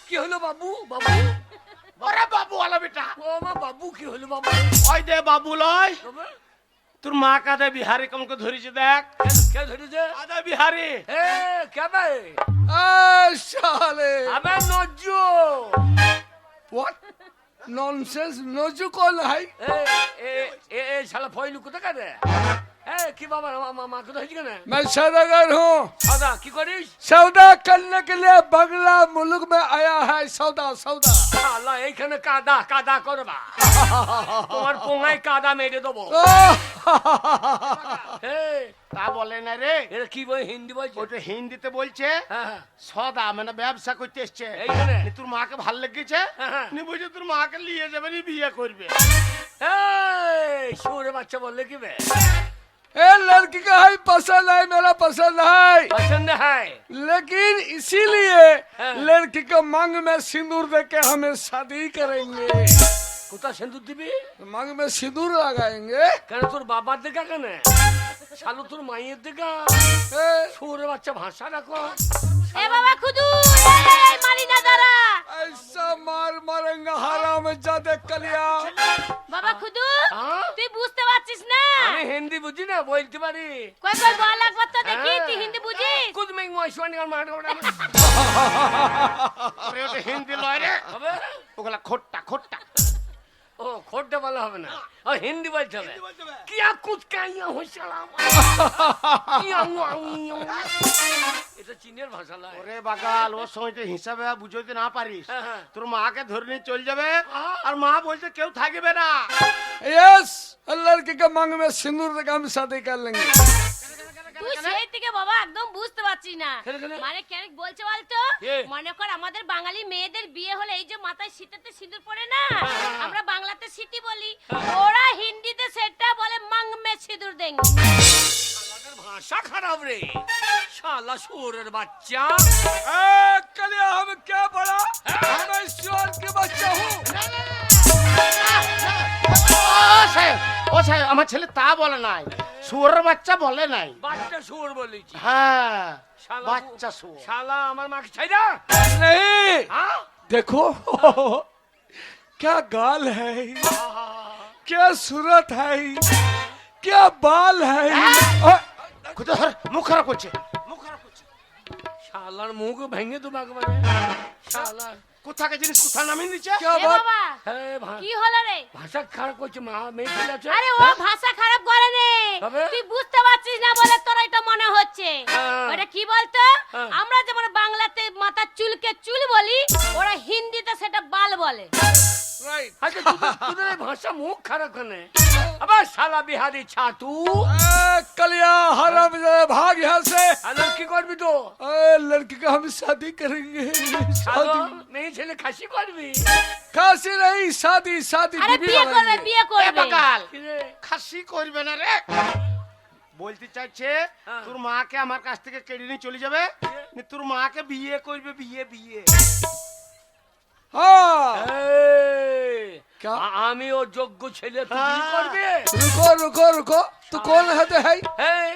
কি হলো বাবু? বাবু ওরে বাবু আলা বেটা, ও মা বাবু কি হলো বাবু? ওই দে বাবু লয়, তবে তোর মা কাদা বিহারি কমকে ধরেছে দেখ। কে ধরেছে? আদা বিহারি। এ কেবে? শালে আবে নজু। what nonsense নজু কোন হাই? এ শালা ফয়লু কোথা কারে? কি বাবা মা কোথা হয়েছে কেন? मैं सौदागर हूँ, দাদা কি করিস? सौदा करने के लिए बंगला मुल्क में आया है। सौदा सौदा শালা এইখানে কাদা কাদা করবা, তোমার পোঙায় কাদা মেরে দেবো। তা বলে না রে, এটা কি বই হিন্দি বলছে? ওটা হিন্দিতে বলছে হ্যাঁ সদা, মানে ব্যবসা করতে এসছে। এইখানে তোর মাকে ভাল লেগেছে, হ্যাঁ। নি বুঝে তোর মাকে নিয়ে যাবে, নি বিয়ে করবে। সুরে বাচ্চা বললে কি বে? ए लड़की का है पसंद है, मेरा पसंद है, পছন্দ হয় लेकिन इसीलिए हाँ। लड़की को मांग में सिंदूर दे के हमें शादी करेंगे। কোথা সিঁদুর দিবি? मांग में सिंदूर लगाएंगे। কেন তোর বাবার দেখা কেন? শালু তোর মায়ের দেখা। ए, সুরে বাচ্চা ভাষা রাখো। এ বাবা খুদু, এই মালিনা দাঁড়া। ऐसा मार मारेंगे हराम जादे कलिया। বাবা খুদু, হ্যাঁ? তুই বুঝতে পারছিস না? আমি হিন্দি বুঝি না, বলতে পারি। কই কই বল একবার তো দেখি, হ্যাঁ। তুই হিন্দি বুঝিস? কুদ মেং মশওয়ানি আর মার গোড়া। আরে ওটা হিন্দি লয় রে, হবে? ওগুলা খোট্টা খোট্টা। ও খোট্টা বলা হবে না, ও হিন্দি বলতে হবে। কিয়া কুদ কাইয়া হইছালাম। এটা চীনের ভাষা লয়। ওরে বাগাল, ওর সময় হিসাবে বুঝতে না পারিস, হ্যাঁ, হ্যাঁ। তোর মাকে ধরে নিয়ে চল যাবে, হ্যাঁ। আর মা বলছে কেউ থাকবে না। यस, लड़की के मांग में सिंदूर दे के हम शादी कर लेंगे। তুই সেই থেকে বাবা একদম বুঝতে পারছিস না। কেন, কেন? মানে কেন বলছে বলতো? কে? মনে কর আমাদের বাঙালি মেয়েদের বিয়ে হলে এই যে মাথায় শীতেতে সিঁদুর পড়ে না, আমরা বাংলাতে সিটি বলি, ওরা হিন্দিতে সেটা বলে মাং মে সিঁদুর দেঙ্গে। শালাদের ভাষা খারাপ রে, শালা শুয়োরের বাচ্চা। ए कलिया, हम क्या बड़ा, मैं ईश्वर के बच्चा हूँ। ও সাহেব, আমার ছেলে তা বলে নাই, শুয়োরের বাচ্চা বলে নাই। বাচ্চা শুয়োর বলেছি। হ্যাঁ, শালা বাচ্চা শুয়োর। শালা আমার মাকে ছাইরা। नहीं, হ্যাঁ? देखो क्या गाल है, क्या सूरत है, क्या बाल है। কোথায় ধর, মুখ খারাপ করছে, মুখ খারাপ করছে। শালার মুখ ভেঙে দেবো একবারে। শালা কোথাকে জিনিস কোথা নামিয়ে দিচ্ছে। क्या এ बात, বাবা, হ্যাঁ কি হলো রে? ভাষা খারাপ করছে, মা মেয়ে ছেলে আছে। আরে ও ভাষা খারাপ করে নে, তবে? তুই বুঝতে পারছিস না বলে তোর এটা মনে হচ্ছে। হ্যাঁ। ওটা কি বলতো? হ্যাঁ। আমরা যেমন বাংলাতে মাথার চুলকে চুল বলি, ওরা হিন্দিতে সেটা বাল বলে। राइट। আচ্ছা তোদের এই ভাষা মুখ খারাপ কেন? আবার শালা বিহারি ছাতু। कलिया हराम जादे, भाग यहाँ से। হ্যালো কি করবি তো? लड़की का हम शादी करेंगे। শালা शादी মেয়ে ছেলে খাসি করবি? खासी नहीं, शादी शादी আরে बीबी বিয়ে করবে, बनाएंगे। বিয়ে এ করবে। বাগাল, কি রে? খাসি করবে না রে। বলতে চাইছে হ্যাঁ। তোর মাকে আমার কাছ থেকে কেড়ে নিয়ে চলে যাবে, নি তোর মাকে বিয়ে করবে, বিয়ে বিয়ে। हाँ, এই, क्या? আমি ও যোগ্য ছেলে, তুই বিয়ে হ্যাঁ। করবি? रुको रुको रुको, तो कौन होता है এই,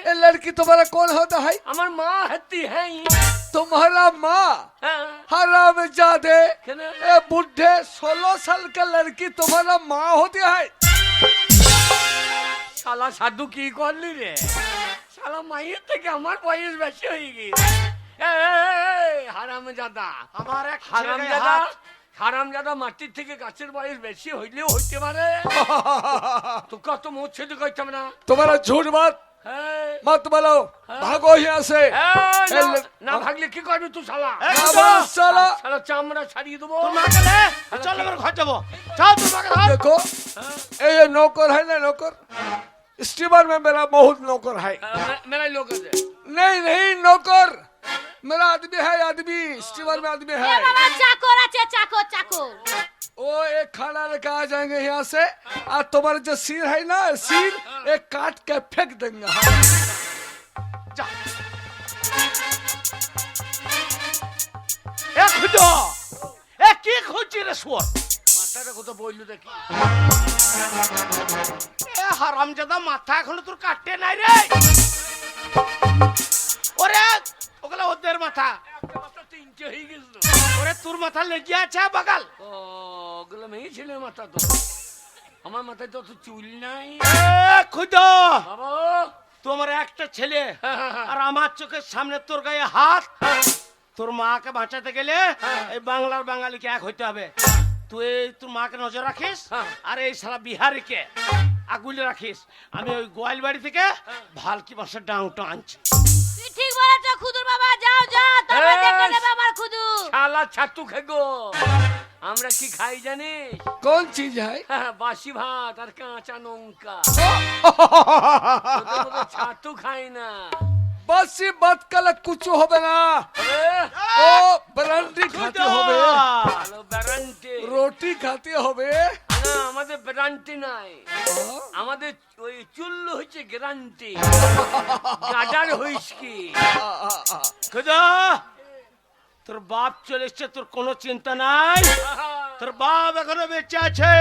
ये लड़की? तुम्हारा कौन होता है? আমার মা হাতি হ্যাঁ। तुम्हारा माँ হ্যাঁ, हराम जादे, কেন? ए बुढ़े 16 साल का लड़की तुम्हारा माँ होती है। শালা সাধু কি করলি রে? শালা মায়ের থেকে আমার বয়স বেশি হয়ে গেছে। হারামজাদা, আমার এক হারামজাদা, হারামজাদা মাটির থেকে গাছের বয়স বেশি হইলেও হইতে পারে। তো কত মোট ছেলে কইতাম না। तुम्हारा झूठ बात এই, मत बोलो, भागो यहाँ से। এই, না ভাগলে কি করবি তুই শালা? आवाज साला। শালা চামড়া ছাড়িয়ে দেবো। তোর মাকে লে, চল এবার ঘর যাবো। চল তোর মাকে ধর। देखो, ये नौकर है ना, नौकर स्टीमर में मेरा बहुत नौकर है। মেলাই লোক আছে। नहीं नहीं, नौकर मेरा आदमी है, आदमी स्टीमर में आदमी এ है। বাবা চাকর আছে, চাকর চাকর। वो एक खाना लेकर आ जाएंगे यहाँ से, और तुम्हारा जो सिर है ना, सिर एक काट के फेंक देंगे। যা। এ খুঁজো, এ কি খুঁজছি রে শুয়োর? মাথাটা কোথাও বললো দেখি। এ হারামজাদা, মাথা এখনো তোর কাটতে নাই রে। ওরে ওগুলা ওদের মাথা। একটা মাথা তিনটে হয়ে গেছিল। ওরে আরে তোর মাথা লেগে আছে বাগাল। ও ওগুলো মেয়ে ছেলের মাথা তো, আমার মাথায় তো চুল নাই। খুদা বাবা তোমার একটা ছেলে আর আমার চোখের সামনে তোর গায়ে হাত। তোর মাকে বাঁচাতে গেলে এই বাংলার বাঙালিকে এক হইতে হবে। তুই তোর মাকে নজর রাখিস আর এই শালা বিহারিকে আগুলে রাখিস। আমি ওই গোয়াল বাড়ি থেকে ভালকি বাসার ডাউটা আনছি। তুই ঠিক বলেছ খুদুর বাবা, যাও যাও, তবে দেখে নেবে আমার খুদু। শালা ছাতু খেগো, আমরা কি খাই জানিস? कौन चीज है? বাসি ভাত আর কাঁচা লঙ্কা। ছাতু খাই না। बस ये बात कल कुछ होबे ना, আরে, ओ ब्रांडी खाते होबे, ভালো ব্যারান্টি। रोटी खाते होबे। না, আমাদের ব্যারান্টি নাই, আমাদের ওই চুল্লু হচ্ছে গ্যারান্টি। গাডার হইস কি? খুদা তোর বাপ চলে এসছে, তোর কোনো চিন্তা নাই। তোর বাপ এখনো বেঁচে আছে।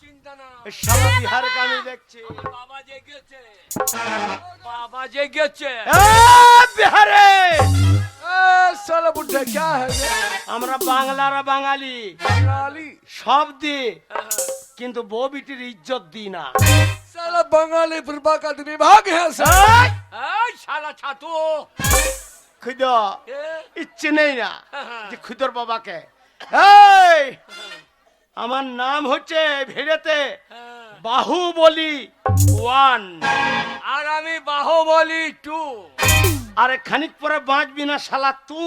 চিন্তা না, এই শালা বিহারকে আমি দেখছি। বাবা জেগেছে, বাবা জেগেছে। বিহারে साला बुढ़ा क्या है ये? আমরা বাংলার বাঙালি बंगाली সব দি, কিন্তু বউ বিটির ইজ্জত দি না। साला बंगाली बुरबा का विभाग है सर। এই শালা ছাতু, খুদা এ, ইচ্ছে নেই না যে খুদর বাবাকে। এই আমার নাম হচ্ছে ভিড়েতে বাহুবলী 1, আর আমি বাহুবলী 2। আরে খানিক পরে বাঁচবি না শালা তু।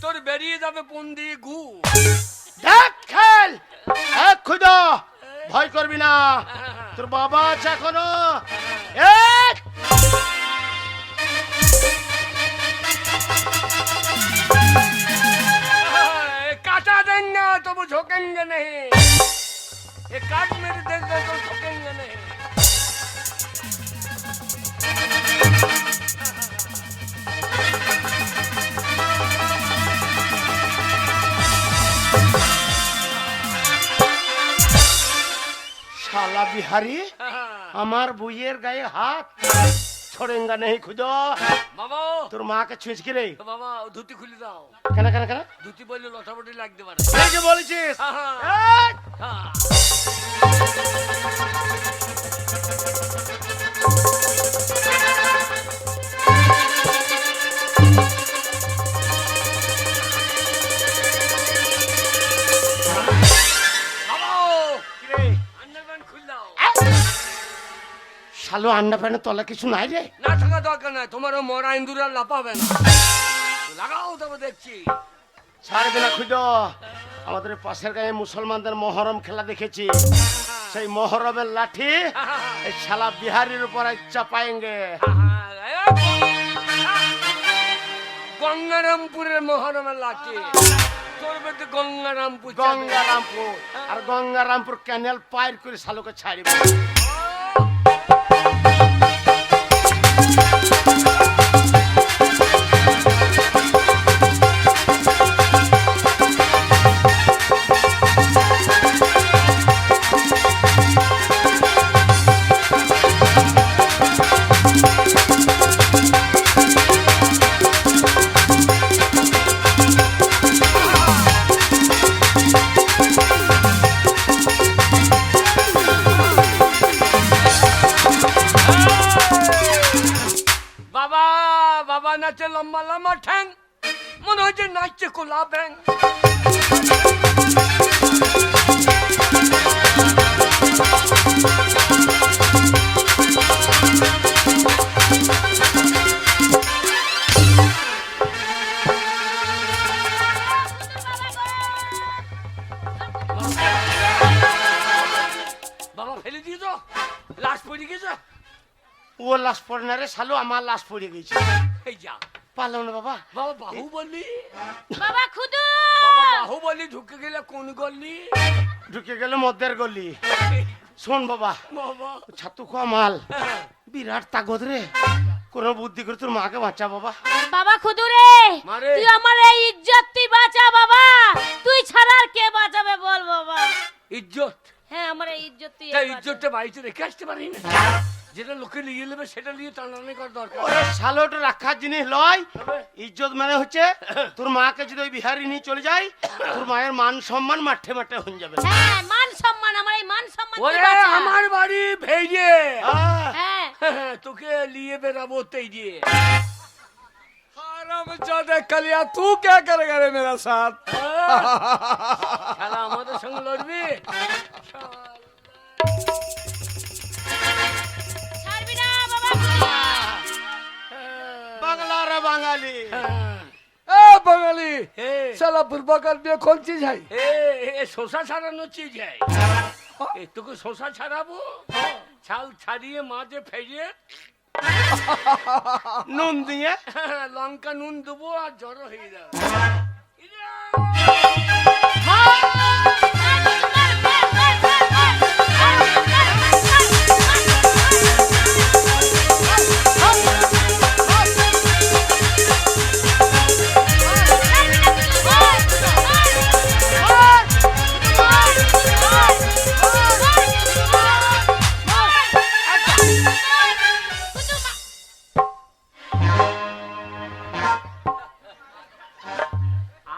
তোর বেরিয়ে যাবে পন্দি গু। দেখ খেল, খুদা ভয় করবি না, তোর বাবা আছে এখনো। এই! काटा देंगे तो वो झोंकेंगे नहीं, ये काट मेरे देंगे तो झोंकेंगे नहीं। শালা বিহারি আমার বইয়ের গায়ে হাত ছড়েঙ্গা নেই। খুদা বাবা, তোর মাকে ছুঁচকি রে। বাবা ধুতি খুলে দাও। কেন কেন কেন ধুতি বললে লটাপটি লাগতে পারে। এই যে বলেছিস। এই! হ্যাঁ। কি রে? আন্ডারপ্যান্ট খুলে দাও। শালো আন্ডা প্যান্টের তলা কিছু নাই রে? না থাকা দরকার নাই, তোমারও মরা ইন্দুর আর লাপাবে না। লাগাও তবে দেখছি। ছাড়বে না খুদা। আমাদের পাশের গায়ে মুসলমানদের মহরম খেলা দেখেছি, সেই মহরমের লাঠি এই শালা বিহারির উপর চাপায়েঙ্গে। গঙ্গারামপুরের মহরমের লাঠি করবে তো গঙ্গারামপুর। গঙ্গারামপুর আর গঙ্গারামপুর ক্যানেল পার করে শালোকে ছাড়িব। বাবা, বাবা নাচে লম্বা লম্বা ঠ্যাং, মনে হচ্ছে নাচছে কোলা ব্যাং। বাবা ফেলে দিয়েছ, লাশ পড়ে গেছে। ও লাশ পড়ে না রে শালো, আমার লাশ পড়ে গেছে। এই যা পারলাম না বাবা। বাবা বাহুবলী, বাবা খুদু, বাবা বাহুবলী ঢুকে গেলে কোন গলি? ঢুকে গেলে মদ্দের গলি। শোন বাবা, বাবা ছাতু খাওয়া মাল বিরাট তাগদ রে, কোন বুদ্ধি করে তোর মাকে বাঁচা বাবা। বাবা খুদু রে, মারে। তুই আমার এই ইজ্জত তুই বাঁচা বাবা, তুই ছাড়া আর কে বাঁচাবে বল বাবা। ইজ্জত, হ্যাঁ আমার এই ইজ্জত তুই তা ইজ্জতটা বাড়িতে রেখে আসতে পারি না? যেটা লোকে নিয়ে নেবে সেটা নিয়ে টানাটানি করার দরকার। ওরে শালোটা রাখার জিনিস লয়। ইজ্জত মানে হচ্ছে তোর মাকে যদি ওই বিহারি নিয়ে চলে যায়, তোর মায়ের মান সম্মান মাঠে মাঠে হয়ে যাবে। হ্যাঁ, মান সম্মান, আমার এই মান সম্মান ওরে তুই বাঁচা। আমার বাড়ি ভেজে হ্যাঁ, তোকে নিয়ে বেরাবো তেই দিয়ে। हरामजादे कलिया तू क्या करेगा रे मेरा साथ? শালা আমাদের সঙ্গে লড়বি? ছাড়বি না বাবা। বাংলার বাঙালি। ए बंगाली এ, साला बुर्बाकर में कौन चीज है? এ, এ শোষা ছাড়ানোর চিজ হয়। এ তোকে শোষা ছাড়াবো, ছাল ছাড়িয়ে মাঝে ফেরিয়ে নুন দিয়ে লঙ্কা নুন দেবো আর জড়ো হয়ে যাবে।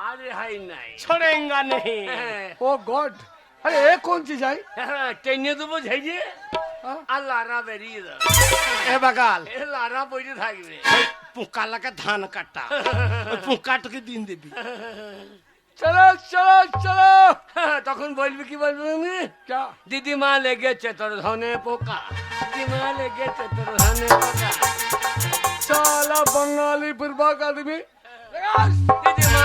আরে হাই নাই ছড়েঙ্গা নেই। ओ गॉड अरे ये कौन चीज है? টেনে দেবো ঝেঁজে हाँ? আর লারা বেরিয়ে যাবে। এ বাগাল এ লারা বইতে থাকবে। পোকা লাগা ধান কাটা, ওই পোকাটাকে দিন দিবি। चलो चलो चलो তখন বলবি কি বলবি আমি? क्या? দিদিমা লেগেছে তোর ধনে পোকা, দিদিমা লেগেছে তোর ধনে পোকা। साला बंगाली बुर्बाक आदमी দিদিমা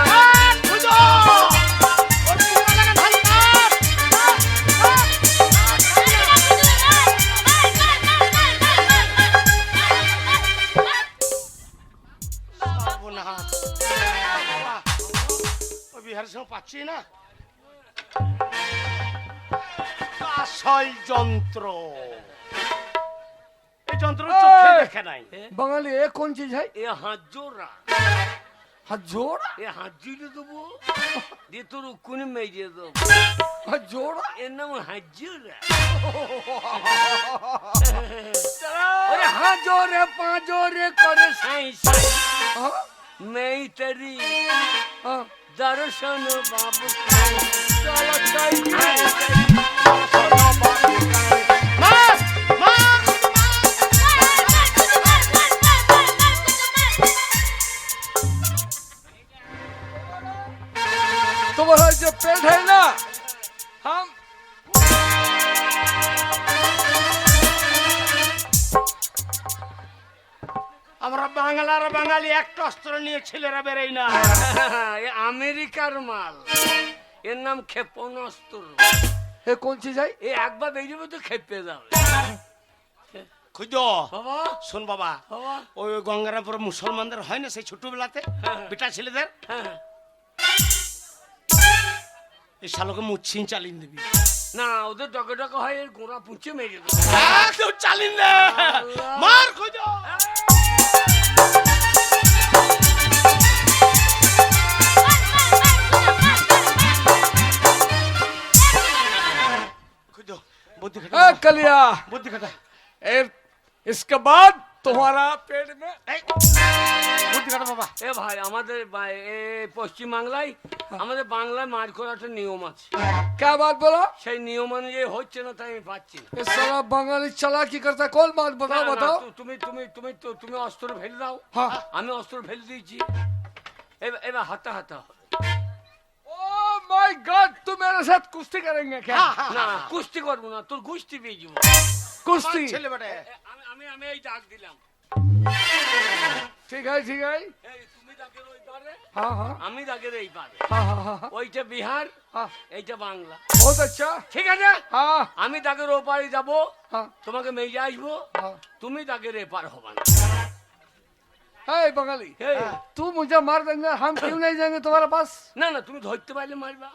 বিহারের সঙ্গে পাচ্ছি না। আসল যন্ত্র, এই যন্ত্র চোখে দেখে নাই। बंगाली ये कौन चीज है? এ হাত জোড়া, हाथ जोड़ा এ হাত জুড়ে দেবো দিয়ে তোর উকুনি মেজে দেবো। हाथ जोड़ा এর নাম হাত জোড়া। ওরে হাত জোরে পা জোরে করে সাই সাই हाँ? মেই তেরি हाँ? দর্শন বাবু খাই। साला चाय খাই खाए। মার, মার। तुम्हारा जो पेट है ना हम আমরা বাংলার বাঙালি একটা অস্ত্র নিয়ে ছেলেরা বেরোই না। এ আমেরিকার মাল, এর নাম ক্ষেপণাস্ত্র। ये कौन चीज है? এ একবার বেরিয়ে তো খেপে যাবে। খুঁজ বাবা শোন বাবা, বাবা ওই গঙ্গারামপুর মুসলমানদের হয় না সেই ছোটবেলাতে বেটা ছেলেদের, হ্যাঁ। এই শালোকে মুচ্ছিন চালিয়ে দিবি। না ওদের ডকে ডকে হয় এর গোড়া পুঁচে মেরে দেবো। একদম চালিয়ে দে, মার খুঁজ। খুঁজ বুদ্ধি ए খাটা, कलिया বুদ্ধি খাটা। इसके बाद तुम्हारा पेट में এই, বুদ্ধি খাটা বাবা। এ ভাই আমাদের এ পশ্চিম বাংলায় আমাদের বাংলায় মার করার একটা নিয়ম আছে। क्या बात बोला? সেই নিয়ম অনুযায়ী হচ্ছে না তাই আমি পাচ্ছি না। ये साला बंगाली चला की करता है? कौन बात না, बताओ না, बताओ। তুমি তুমি তুমি তুমি অস্ত্র ফেলে দাও, हाँ আমি অস্ত্র ফেলে দিয়েছি। এবার হাতা হাতা হবে। ओह माय गॉड तुम मेरे साथ कुश्ती करेंगे क्या? না কুস্তি করবো না, তোর গুস্তি পেয়ে যাবো। कुश्ती ছেলে বেটা আমি আমি আমি এই ডাক দিলাম। ठीक है ठीक है। এই তুমি ডাকের ওই পারে, हाँ हाँ আমি ডাকের এই পারে। हाँ हाँ हाँ ওইটা বিহার, हाँ এইটা বাংলা। बहुत अच्छा। ঠিক আছে, हाँ আমি ডাকের ওপারে যাবো, हाँ তোমাকে মেয়ে আসবো, हाँ তুমি ডাকের এপার হবা না। हे बंगाली এই, तू मुझे मार देंगे, हम क्यों नहीं जाएंगे तुम्हारे पास? না না তুমি ধরতে পারলে মারবা।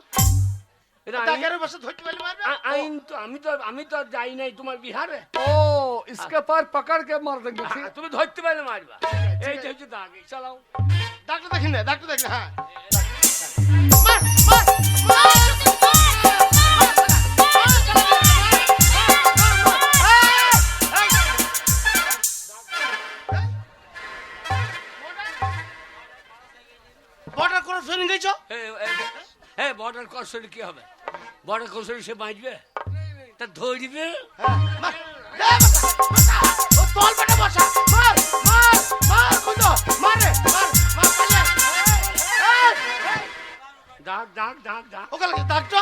এটা আইন- তাকের বসে ধরতে পারলি মারবে। আইন তো আমি তো আর যাই নাই তোমার বিহারে। ओ इसके पार पकड़ के मार देंगे ठीक? তুমি ধরতে পারলে মারবা। এই যে হচ্ছে দাগ, এই চালাও। ডাক্তার দেখি না, ডাক্তার দেখি না। হ্যাঁ মার হ্যাঁ বর্ডার কৌশলী কি হবে? বর্ডার কৌশলী সে বাঁচবে, তা ধরবে। মার, দে বাঁচা, ও তল পেটে বসা, মার মার মার খুঁজো, মার রে, মার পালিয়ে। ডাক ডাক ডাক ডাক। ওকে লাগে ডাকছো,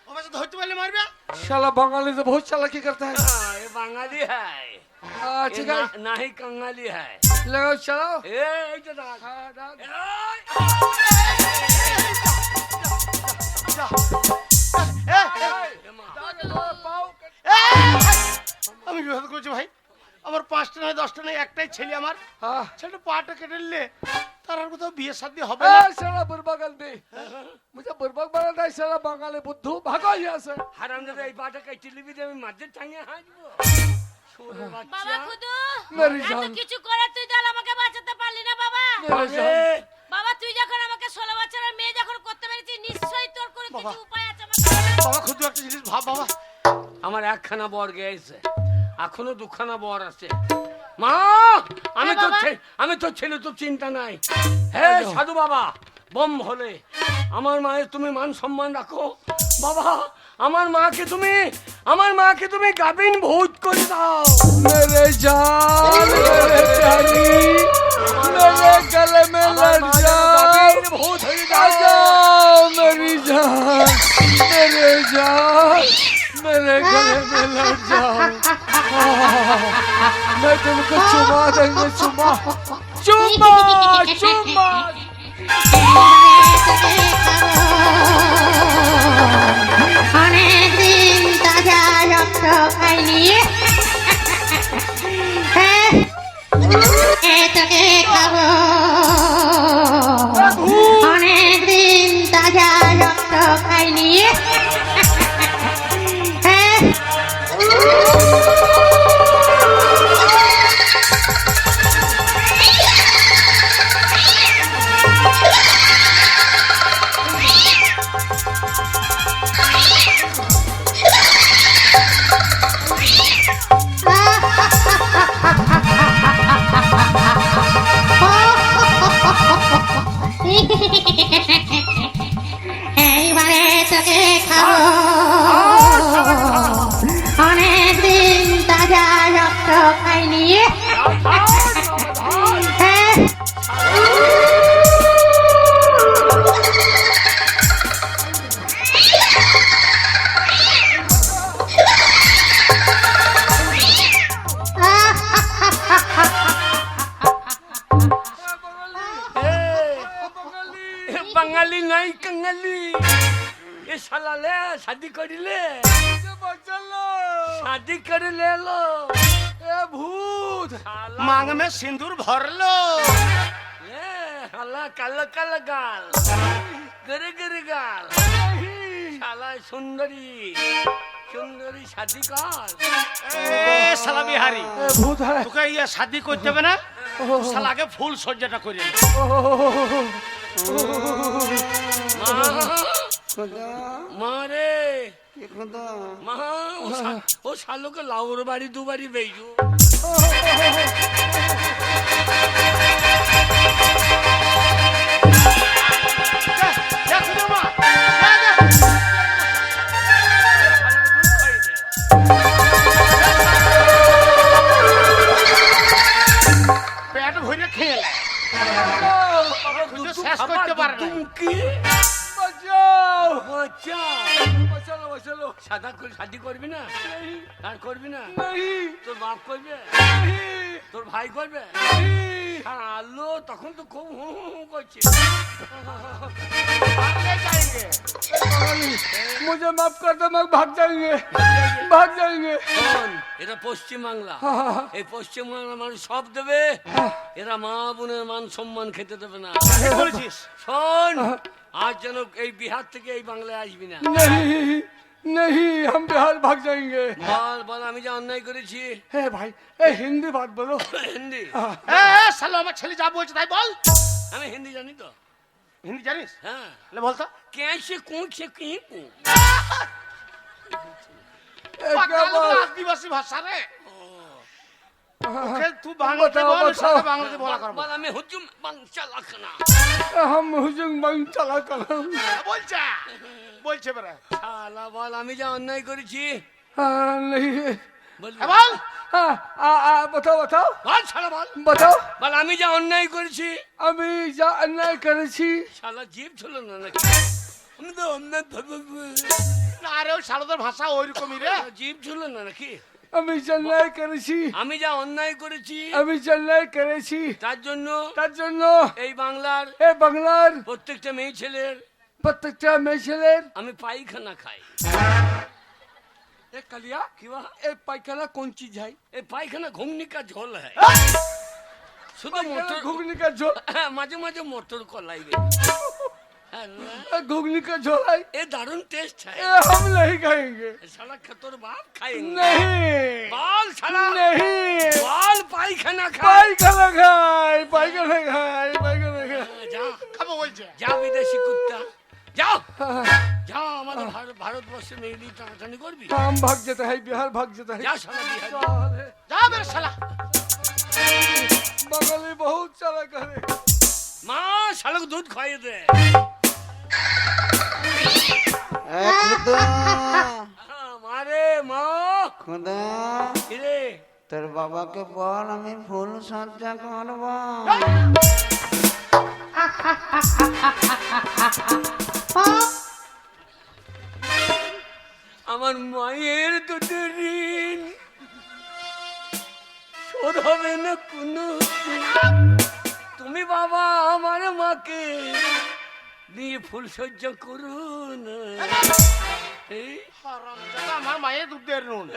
ও বাচ্চা ধরতে পারলে মারবে। साला बंगाली तो बहुत चालाकी करता है। हाँ, ये बंगाली है, ठीक ये है, ना ही कंगाली है। लगाओ चलाओ। ए इधर डाक। हाँ, डाक। ए, এ, ए, माँ। আমি বিবাদ করছি ভাই, আমার 5টা নয় 10টা নয় একটাই ছেলে, আমার हाँ, ছেলে পাটা কেটে নিলে তার আর কোথাও বিয়ে শাদী হবে ए, না। साला बुरबगल भी। मुझे बुरबक बना था साला बंगाली बुद्धू, भागो यहाँ से। হারামজাদা এই পাটা কাটি লিবি দে, আমি মাঝে টাঙিয়ে হাঁটবো। ছোড়ে বাবা বাচ্চা। খুদু, মেরি এত জান। কিছু করে তুই তাহলে আমাকে বাঁচাতে পারলি না বাবা। मेरी जान। আরে, বাবা তুই যখন আমাকে 16 বছরের মেয়ে যখন করতে পেরেছিস, নিশ্চয়ই তোর কোনো বাবা। কিছু উপায় আছে আমাকে। বাবা খুদ একটা জিনিস ভাব বাবা, আমার একখানা বর গেছে, এখনো দুখানা বর আছে। মা, আমি হ্যাঁ, তো বাবা। আমি তো ছেলে, তো চিন্তা নাই। হ্যাঁ সাধু বাবা, বম হলে আমার মায়ের তুমি মান সম্মান রাখো বাবা। আমার মাকে তুমি গাবিন ভূত করে দাও। मेरे जान, मेरे प्यारी, मेरे गले में আমার लड़ মা যেন जाओ। গাবিন ভূত হয়ে आ যায়। जाओ मेरी जान, मेरे जान, मेरे गले में लड़ जाओ। मैं तुमको चुमा देंगे, चुमा चुमा चुमा। অনেকদিন তাজা রক্ত খাইনি, তোকে খাবো। অনেকদিন তাজা রক্ত খাইনি, এইবারে তোকে খাবো। অনেকদিন তাজা রক্ত খাইনি, বাঙালি নাই কাঙালি, এ শালা লে শাদি করিলে, শাদি করে ले लो। ए भूत, শালা মাং মে সিন্দুর ভরলো। এ শালা কালো কালো গাল, গরে গরে গাল, শালা সুন্দরী সুন্দরী শাদি কর। এ শালা বিহারি, ए भूत है। তোকে ইয়ে শাদি করতে হবে না, শালা আগে ফুল সজ্জাটা করে নে। মারে মা, ও শালোকে লাউর বাড়ি দুবারই বেইজু। যা খুঁজো মা, যা। পেট ভরে খেয়ে নে। কিন্তু শেষ করতে পারে না। তুমি बचाओ, বাঁচাও। बचाओ। সাদা করে শাদি করবি না? আর করবি না? नहीं, তোর বাপ করবে? नहीं, তোর ভাই করবে? नहीं। আলো তখন তো খুব হু হু হু করছে। मुझे माफ कर दो, मैं भाग जाएंगे, भाग जाएंगे। শোন, এরা পশ্চিম বাংলা, এই পশ্চিম বাংলা মানুষ সব দেবে, এরা মা বোনের মান সম্মান খেতে দেবে না। ঠিক বলেছিস। শোন, আজ যেন এই বিহার থেকে এই বাংলায় আসবি না। नहीं, नहीं, हम बिहार भाग जाएंगे। বল বল, আমি যে অন্যায় করেছি। ए भाई, ए हिंदी बात बोलो। হিন্দি? এ শালা, আমার ছেলে যা বলছে তাই বল। আমি হিন্দি জানি তো। হিন্দি জানিস? হ্যাঁ, তাহলে বল তো। कैसे कौन से कहीं को ए क्या बात? আদিবাসী ভাষা রে। ওকে তুই বাংলাতে बताओ, বল, बताओ। সারা বাংলাতে বলা করবো। বল আমি হুজুম বাংচা লাখনা हम हुजुम बंग चला कलम বলছে বলছে বেড়া। শালা বল আমি যা অন্যায় করেছি हाँ नहीं বলবি? বল हाँ बताओ बताओ বল শালা বল बताओ বল আমি যা অন্যায় করেছি আমি যা অন্যায় করেছি শালা জিভ ছিল না নাকি আমি তো অন্যায় না রে ওই শালাদের ভাষা ওইরকমই রে। জিভ ছিল না নাকি আমি যা অন্যায় করেছি আমি যা অন্যায় করেছি আমি যা অন্যায় করেছি তার জন্য তার জন্য এই বাংলার এই বাংলার প্রত্যেকটা মেয়ে ছেলের প্রত্যেকটা মেয়ে ছেলের আমি পায়খানা খাই ए कलिया কি বা ए पायखाना कौन चीज है এই পায়খানা ঘুগনি কা ঝোল है শুধু पायखाना মোটর घुगनी का झोल মাঝে মাঝে মোটর কলাই রে घुगनी का झोल है এ দারুণ টেস্ট है ये हम नहीं खाएंगे শালা খতর বাপ খাएंगे नहीं বল শালা नहीं বল পায়খানা খাই पायखाना खाए पायखाना खाए पायखाना खाए যা খাবো বলছে। যা বিদেশি কুত্তা যাও যাও আমাদের ভারতবর্ষে মেয়েলি টানাটানি করবি हम भाग जाता है बिहार भाग जाता है যা শালা বিহারি। साले, যা বের শালা। बंगाली बहुत चला करे মা শালাকে দুধ খাইয়ে দে খুদা মারে মা খুদা কিরে তোর বাবাকে বল আমি ফুল সজ্জা করব। আমার মায়ের দুধের ঋণ শোধ হবে না কোনো দিন। তুমি বাবা আমার মাকে নিয়ে ফুল সজ্জা করুন এই, হারামজাদা, আমার মায়ের দুধের নুন।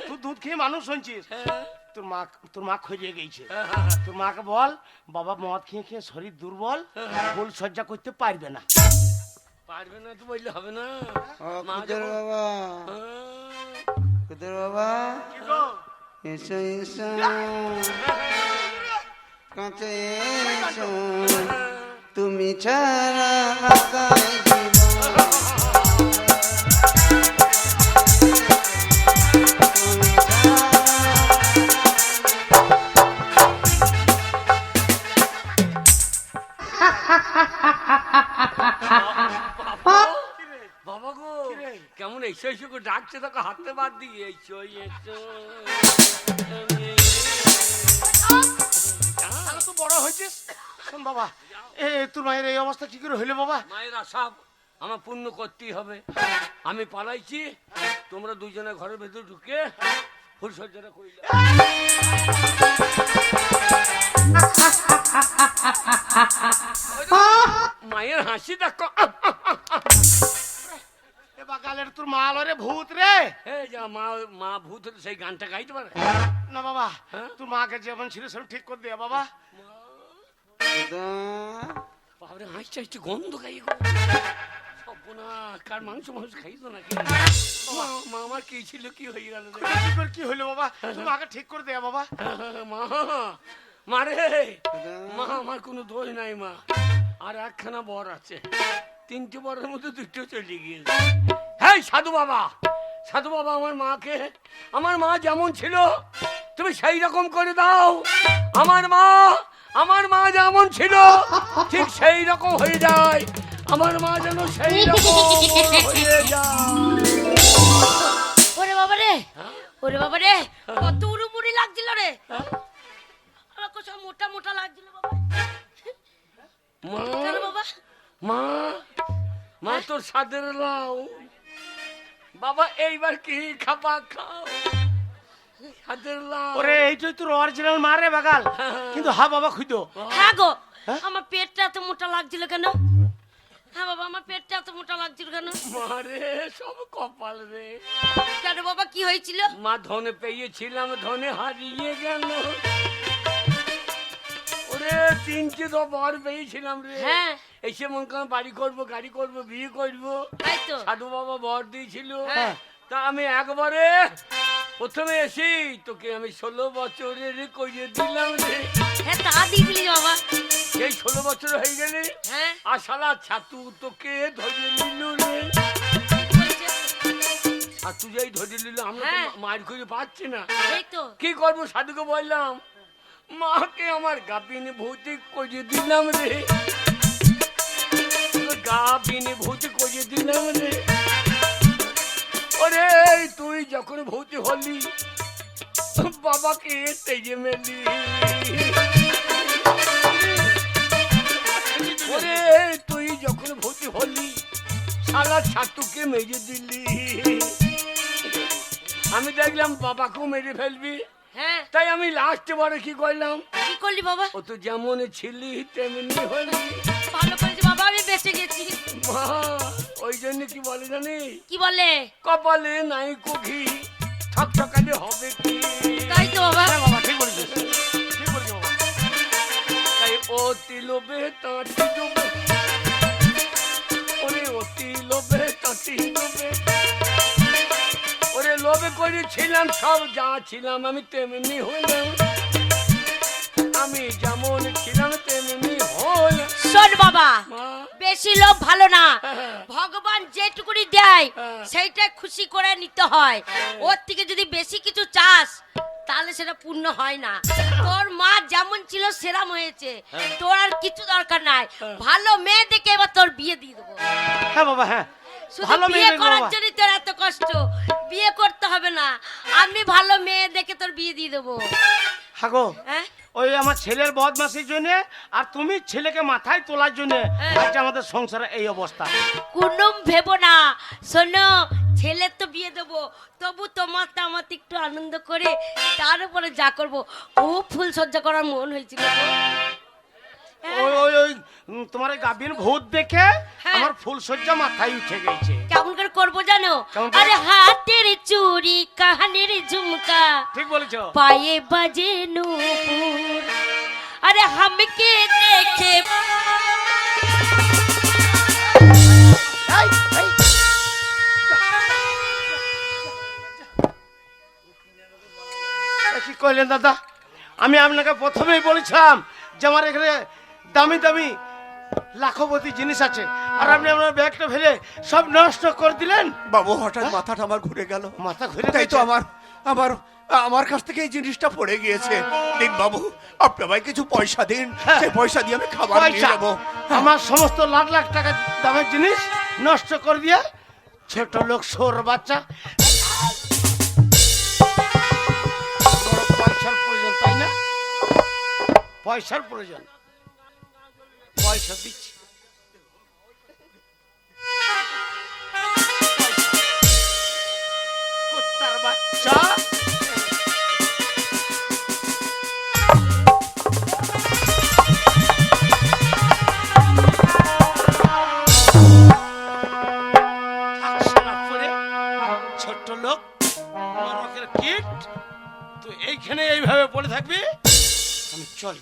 তুই দুধ খেয়ে মানুষ হয়েছিস। তোর মা খোঁজে গেছে। তোর মাকে বল বাবা মদ খেয়ে খেয়ে শরীর দুর্বল, ফুল সজ্জা করতে পারবে না। পারবে না তো বললে হবে না ও মা খুদের যখন- বাবা হ্যাঁ। খুদের বাবা কি গো? এসো এসো কাছে এসো তুমি ছাড়া লাগাই জীবন। তুমি বাবা গো কেমন এসো এসো করে ডাকছে তোকে হাতে বাদ দিয়ে এসো এসো তাহলে তুই বড় হয়েছিস। শোন বাবা, তোর মায়ের এই অবস্থা কি করে হইলো বাবা? মায়েরা সব আমার পূর্ণ করতেই হবে। আমি পালাইছি, তোমরা দুজনে ঘরের ভেতর ঢুকে ফুলসজ্জাটা করিলে। মায়ের হাসি দেখো। এ বাগালের তোর মা লরে ভূত রে। এই যা মা মা ভূত হলে সেই গানটা গাইতে পারে না বাবা, হ্যাঁ? তোর মাকে যেমন ছিল সেরকম ঠিক করে দে বাবা। খুদা বাবরে হাসতে হাসতে গন্ধ গাই গো সপনা কার মাংস খাইতো নাকি মা মা আমার কি ছিল কি হয়ে গেল রে? কি করে কি হইলো বাবা? তোর মাকে ঠিক করে দে বাবা। মা মারে খুদা মা আমার কোনো দোষ নাই মা আর একখানা বর আছে তিনটে বরের মধ্যে দুটো চলে গিয়েছে হ্যাঁ সাধু বাবা আমার মা যেমন ছিল তুমি সেই রকম করে দাও আমার মা যেমন ছিল ঠিক সেই রকম হয়ে যায় আমার মা যেন সেই রকম হয়ে যায় ওরে বাবা রে ওরে বাবা রে কত উড়ুমুড়ি লাগছিল রে আমার কত মোটা মোটা লাগছিল বাবা মা চলো বাবা মা মা তোর সাদের লাও বাবা এইবার কি খাবা খাও সাদের লাও ওরে এইটাই তোর অরিজিনাল মা রে বাগাল, কিন্তু হা বাবা খুঁজো। হ্যাঁ গো আমার পেটটা এত মোটা লাগছিল কেন? হ্যাঁ বাবা আমার পেটটা এত মোটা লাগছিল কেন? মারে সব কপাল রে কেন বাবা কি হয়েছিল? মা ধনে পেয়েছিলাম ধনে হারিয়ে গেল ওরে তিনটে তো বর পেয়েছিলাম রে হ্যাঁ এসে মনে করেন বাড়ি করবো গাড়ি করবো বিয়ে করবো তাই তো সাধু বাবা বর দিয়েছিল হ্যাঁ। তা আমি একবারে প্রথমে এসি তোকে আমি 16 বছরের করে দিলাম রে হ্যাঁ তা দিবলি বাবা এই 16 বছর হয়ে গেলে হ্যাঁ আর শালা ছাতু তোকে ধরে নিল রে বলছে ছাতু যাই ধরে দিল আমরা তো হ্যাঁ। মার খুঁজে পাচ্ছি না। এই তো কি করবো? সাধুকে বললাম মাকে আমার গাপিনী ভৌতিক করিয়ে দিলাম রে, গাপিনী ভৌতিক করিয়ে দিলাম রে। ওরে তুই যখন ভৌতি হলি বাবাকে তেজে মেলি, ওরে তুই যখন ভৌতি হলি সারা ছাতুকে মেরে দিলি। আমি দেখলাম বাবাকেও মেরে ফেলবি, হ্যাঁ তাই আমি লাস্টে বারে কি করলাম, কি করলি বাবা? ও তো যেমন ছিলি তেমনি হলি। ভালো করেছি বাবা, আমি বেঁচে গেছি। মা ওই জন্য কি বলে জানি, কি বলে? কপালে নাই কুঘি ঠকঠকালে হবে কি। তাই তো বাবা। হ্যাঁ বাবা ঠিক বলেছিস, ঠিক বলেছিস বাবা। তাই অতি লোভে তাঁতি ডুবে, ওরে অতি লোভে তাঁতি ডুবে, ওরে লোভে করেছিলাম সব যা ছিলাম আমি তেমনি হলাম, আমি যেমন ছিলাম তেমনি হলাম। শোন বাবা, মা বেশি লোভ ভালো না। হ্যাঁ। ভগবান যেটুকুনি দেয় হ্যাঁ। সেইটা খুশি করে নিতে হয়। ওর থেকে যদি বেশি কিছু চাস তাহলে সেটা পূর্ণ হয় না। তোর মা যেমন ছিল সেরাম হয়েছে, তোর আর কিছু দরকার নাই। ভালো মেয়ে দেখে এবার তোর বিয়ে দিয়ে দেবো। হ্যাঁ বাবা হ্যাঁ, শুধু ভালো বিয়ে মেয়ে দেখবো করার বাবা। জন্য তোর এত কষ্ট। বিয়ে করতে হবে না, আমি ভালো মেয়ে দেখে তোর বিয়ে দিয়ে দেবো। হ্যাঁ গো, হ্যাঁ ওই আমার ছেলের বদমাসির জন্য আর তুমি ছেলেকে মাথায় তোলার জন্য হ্যাঁ। আজ আমাদের সংসারে এই অবস্থা। কুনুম ভেবো না। শোনো, ছেলের তো বিয়ে দেবো, তবু তোমার তো আমার তো একটু আনন্দ করে তার উপরে যা করবো। ও ফুল সজ্জা করার মন হয়েছিল গো। হ্যাঁ, ওই ওই ওই তোমার এই গাভীর ভূত দেখে হ্যাঁ। আমার ফুল সজ্জা মাথায় উঠে গেছে। কেমন করে করবো জানো? কেমন করে? আরে হাতের চুড়ি কানের ঝুমকা ঠিক বলেছো। পায়ে বাজে নূপুর, আরে হামকে দেখে এই, এই। কি কইলেন দাদা? আমি আপনাকে প্রথমেই বলেছিলাম যে আমার এখানে দামি দামি লাখপতি জিনিস আছে, আর আপনি আপনার ব্যাগটা ফেলে সব নষ্ট করে দিলেন। বাবু হঠাৎ মাথাটা আমার ঘুরে গেল, মাথা ঘুরে তাই তো গেছে। আমার আমার আমার কাছ থেকে এই জিনিসটা পড়ে গিয়েছে। দিন বাবু, আপনি আমায় কিছু পয়সা দিন, হ্যাঁ। সেই পয়সা দিয়ে আমি খাবার নিয়ে পয়সা? নেবো। আমার সমস্ত লাখ লাখ টাকা দামের জিনিস নষ্ট করে দিয়ে ছোট লোক সোর বাচ্চা। বড় পয়সার প্রয়োজন তাই না? পয়সার প্রয়োজন, পয়সা দিচ্ছি। কুত্তার বাচ্চা। ছোট্ট লোক নরকের কীট, তুই এইখানে এইভাবে পড়ে থাকবি, আমি চল।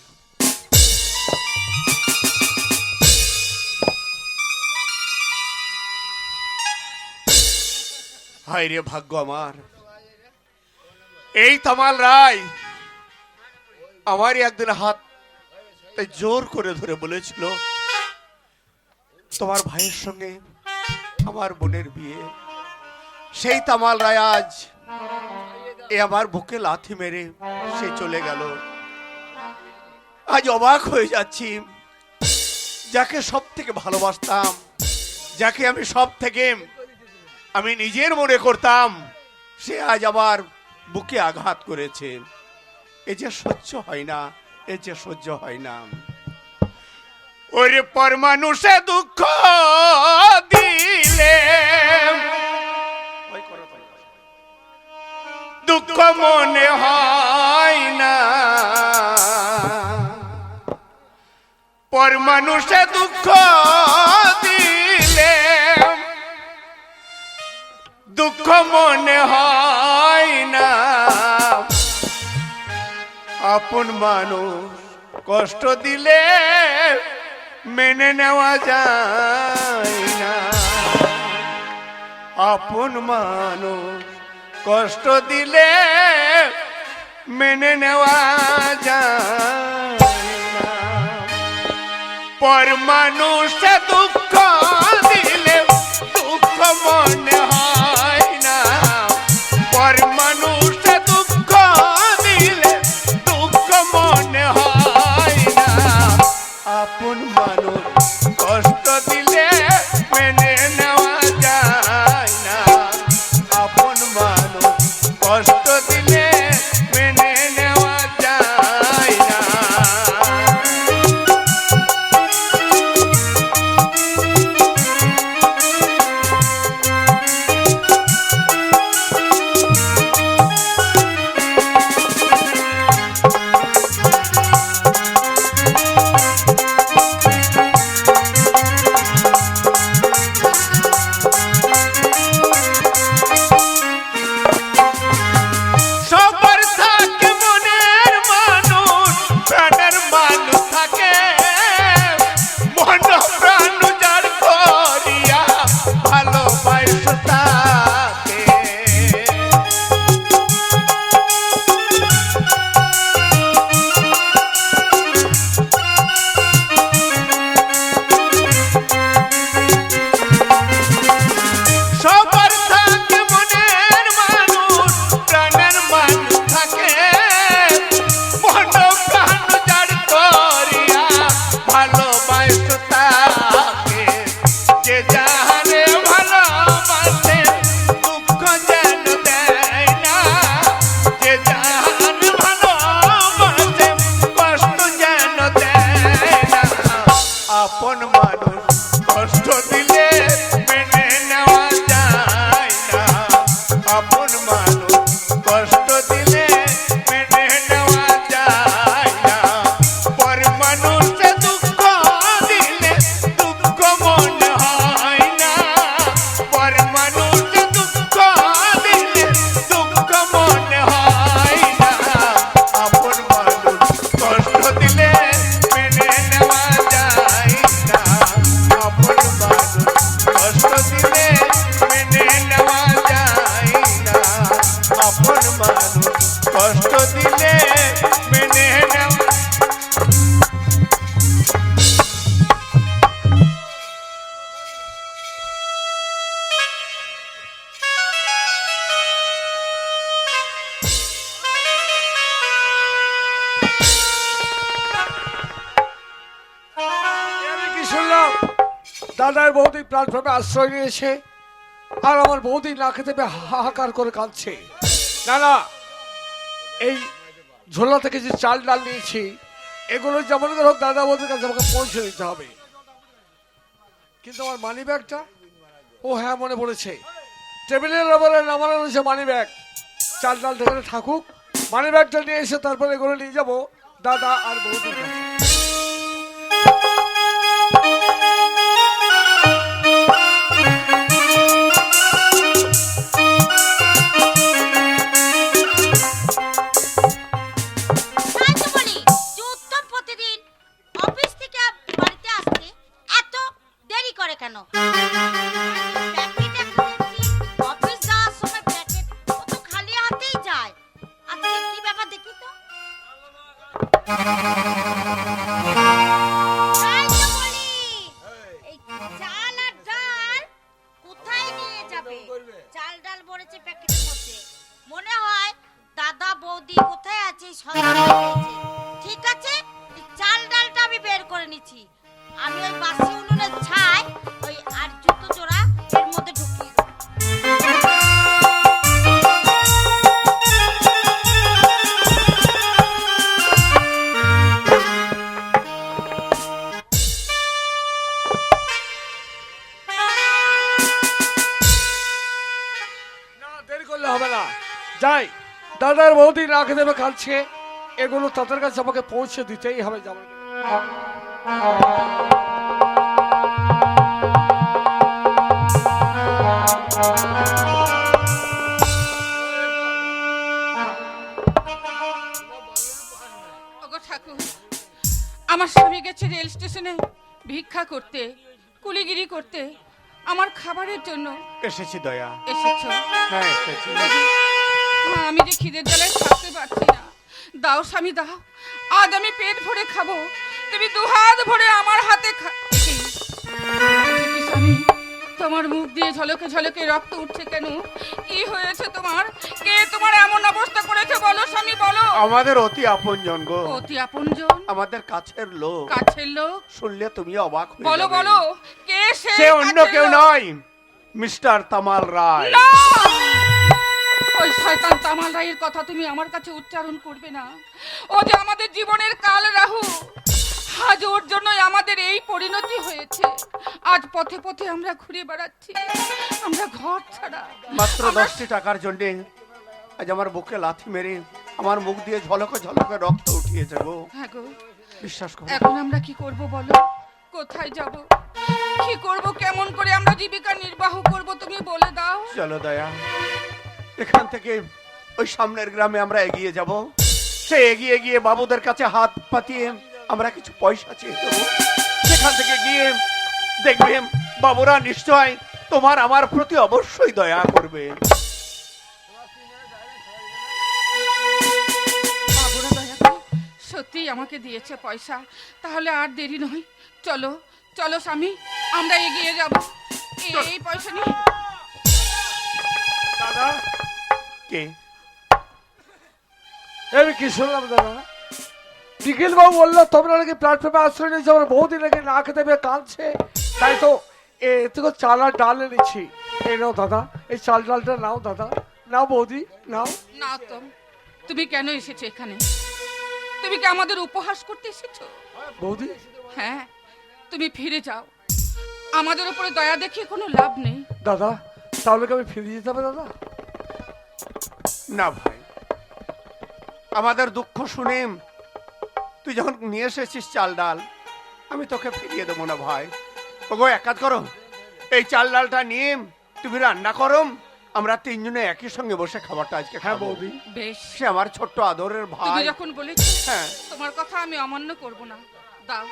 হায় রে ভাগ্য আমার, এই তামাল রায় আমারই একদিন হাত জোর করে ধরে বলেছিল তোমার ভাইয়ের সঙ্গে আমার বোনের বিয়ে। সেই তামাল রায় আজ এ আমার বুকে লাথি মেরে সে চলে গেল। আজ অবাক হয়ে যাচ্ছি, যাকে সব থেকে ভালোবাসতাম, যাকে আমি সব থেকে আমি নিজের মনে করতাম, সে আজ আমার বুকে আঘাত করেছে। এ যে সহ্য হয় না, এ যে সহ্য হয় না। ওরে পর মানুষে দুঃখ দিলে ওই করো তাই। দুঃখ মনে হয় না, পর মানুষে দুঃখ দিলে দুঃখ মনে হয় না। আপন মানুষ কষ্ট দিলে মেনে নেওয়া যায় না। আপন মানুষ কষ্ট দিলে মেনে নেওয়া যায় না। পর মানুষে দুঃখ দিলে দুঃখ মনে হয় না, হলে মেনে নেওয়া যায় না, আপন মানুষ কষ্ট দিলে মেনে নেওয়া। আমি কি শুনলাম দাদার বৌদি প্ল্যাটফর্মে আশ্রয় নিয়েছে আর আমার বৌদি না খেতে পেয়ে হাহাকার করে কাঁদছে। না না, এই ঝোলা থেকে যে চাল ডাল নিয়েছি এগুলো যেমন করে হোক দাদা বৌদির কাছে আমাকে পৌঁছে দিতে হবে। কিন্তু আমার মানি ব্যাগটা, ও হ্যাঁ মনে পড়েছে, টেবিলের ওপরে নামানো রয়েছে মানি ব্যাগ। চাল ডাল থেকে থাকুক, মানি ব্যাগটা নিয়ে এসে তারপরে এগুলো নিয়ে যাবো দাদা আর বৌদির কাছে। তাই তো বলি যে উত্তম প্রতিদিন অফিস থেকে বাড়িতে আসতে এত দেরি করে কেন? প্যাকেট এখন দেখছি, অফিস যাওয়ার সময় প্যাকেট ও তো খালি হাতেই যায়। আজকে কি ব্যাপার দেখি তো। তাই তো বলি, এই চাল আর ডাল কোথায় নিয়ে যাবে? চাল ডাল ভরেছে প্যাকেটের মধ্যে, মনে হয় দাদা বৌদি কোথায় আছে সন্ধান পেয়েছে। ঠিক আছে, এই চাল ডালটা আমি বের করে নিচ্ছি। আমি ওই বাসি উনুনের ছাই ওই আর জুতো জোড়া এর মধ্যে ঢুকিয়ে দেবো। না দেরি করলে হবে না, যাই। দাদার বৌদি না খেতে পেয়ে কাঁদছে, এগুলো তাদের কাছে আমাকে পৌঁছে দিতেই হবে। যেমন ওগো ঠাকুর, আমার স্বামী গেছে রেল স্টেশনে ভিক্ষা করতে, কুলিগিরি করতে, আমার খাবারের জন্য। এসেছি দয়া। এসেছো? হ্যাঁ এসেছি। আমি যে খিদের জ্বালায় থাকতে পারছি না, দাও স্বামী দাও, আজ আমি পেট ভরে খাবো, তুমি দুহাত ভরে আমার হাতে স্বামী, তোমার মুখ দিয়ে ঝলকে ঝলকে রক্ত উঠছে কেন? কি হয়েছে তোমার? কে তোমার এমন অবস্থা করেছে বলো স্বামী, বলো। আমাদের অতি আপনজন গো, অতি আপনজন? আমাদের কাছের লোক। কাছের লোক? শুনলে তুমি অবাক হয়ে বলো যাবে। বলো, কে সে? সে অন্য কাছের কেউ লোক? নয়, মিস্টার তামাল রায়। না! ওই শয়তান তামাল রায়ের কথা তুমি আমার কাছে উচ্চারণ করবে না। ও যে আমাদের জীবনের কাল রাহু। আজ ওর জন্যই আমাদের এই পরিণতি হয়েছে। আজ পথে পথে আমরা ঘুরে বেড়াচ্ছি, আমরা ঘর ছাড়া। মাত্র 10টি টাকার জন্য আজ আমার বুকে লাথি মেরে আমার মুখ দিয়ে ঝলকে ঝলকে রক্ত উঠিয়েছে গো। হ্যাঁ গো, বিশ্বাস করো। এখন আমরা কি করব বলো? কোথায় যাব? কি করব? কেমন করে আমরা জীবিকা নির্বাহ করব তুমি বলে দাও। চলো দয়া, এখান থেকে ওই সামনের গ্রামে আমরা এগিয়ে যাব। সে এগিয়ে গিয়ে বাবুদের কাছে হাত পাতিয়ে আমরা কিছু পয়সা চেয়ে দেবো। সেখান থেকে গিয়ে দেখবে বাবুরা নিশ্চয় তোমার আমার প্রতি অবশ্যই দয়া করবে। বাবুরা দয়া করে সত্যিই আমাকে দিয়েছে পয়সা, তাহলে আর দেরি নয়, চলো চলো স্বামী, আমরা এগিয়ে যাব। এই পয়সা নিয়ে। দাদা, কে? আমি কি শুনলাম দাদা? নিখিল বাবু বললো তোমরা নাকি প্ল্যাটফর্মে আশ্রয় নিয়েছো, আমার বৌদি নাকি না খেতে পেয়ে কাঁদছে, তাই তো এতে চাল আর ডাল এনেছি। এই নাও দাদা, এই চাল ডালটা নাও দাদা, নাও বৌদি নাও। না তো, তুমি কেন এসেছো এখানে? তুমি কি আমাদের উপহাস করতে এসেছো? বৌদি, হ্যাঁ, তুমি ফিরে যাও, আমাদের উপরে দয়া দেখিয়ে কোনো লাভ নেই। দাদা তাহলে কি আমি ফিরে যেতে হবে দাদা? না ভাই, আমাদের দুঃখ শুনে তুই যখন নিয়ে এসেছিস চাল ডাল, আমি তোকে ফিরিয়ে দেবো না ভাই। ওগো এক কাজ করো, এই চাল ডালটা নিয়ে তুমি রান্না করো, আমরা তিনজনে একই সঙ্গে বসে খাবারটা আজকে হ্যাঁ খাবো। বৌদি। বেশ, সে আমার ছোট্ট আদরের তুমি ভাই। যখন বলেছো, হ্যাঁ। তোমার কথা আমি অমান্য করব না, দাও।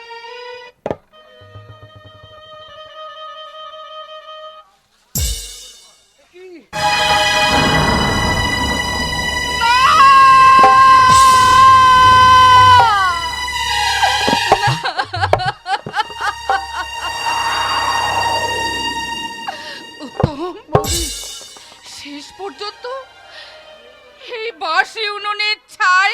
পর্যন্ত এই বাসি উনুনের ছাই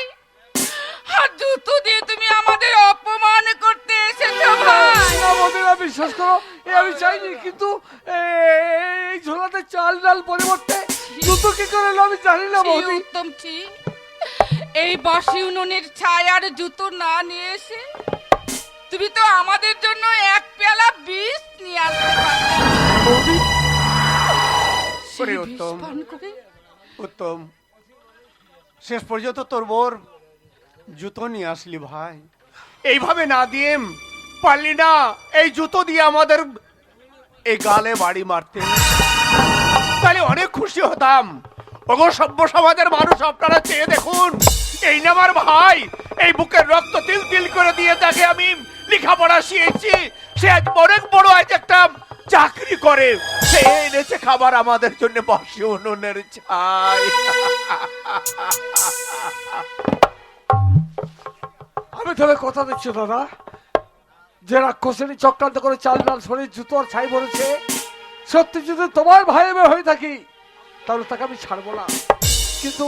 আর জুতো দিয়ে তুমি আমাদের অপমান করতে এসেছো ভাই। না বৌদিরা, বিশ্বাস করো, এ আমি চাইনি, কিন্তু এই ঝোলাতে চাল ডাল পরিবর্তে জুতো কি করে এলো আমি জানি না ছি, বৌদি। উত্তম ছি। এই বাসি উনুনের ছাই আর জুতো না নিয়ে এসে তুমি তো আমাদের জন্য এক পেয়ালা বিষ নিয়ে আসতে পারতে। বৌদি, সেই ওরে বিষ উত্তম। পান করে উত্তম, শেষ পর্যন্ত তোর বোর জুতো নিয়ে আসলি ভাই। এইভাবে না দিয়ে পারলি না এই জুতো দিয়ে আমাদের এই গালে বাড়ি মারতে, তাহলে অনেক খুশি হতাম। ওগো সভ্য সমাজের মানুষ, আপনারা চেয়ে দেখুন, এই না আমার ভাই, এই বুকের রক্ত তিল তিল করে দিয়ে তাকে আমি লেখাপড়া শিখেছি, সে আজ অনেক বড় আজ একটা চাকরি করে, সে এনেছে খাবার আমাদের জন্য বাসি উনুনের ছাই। আমি তবে কথা দিচ্ছি দাদা, যে রাক্ষসেরই চক্রান্ত করে চাল ডাল শরীর জুতো আর ছাই ভরেছে, সত্যি যদি তোমার ভাই আমি হয়ে থাকি তাহলে তাকে আমি ছাড়বো না। কিন্তু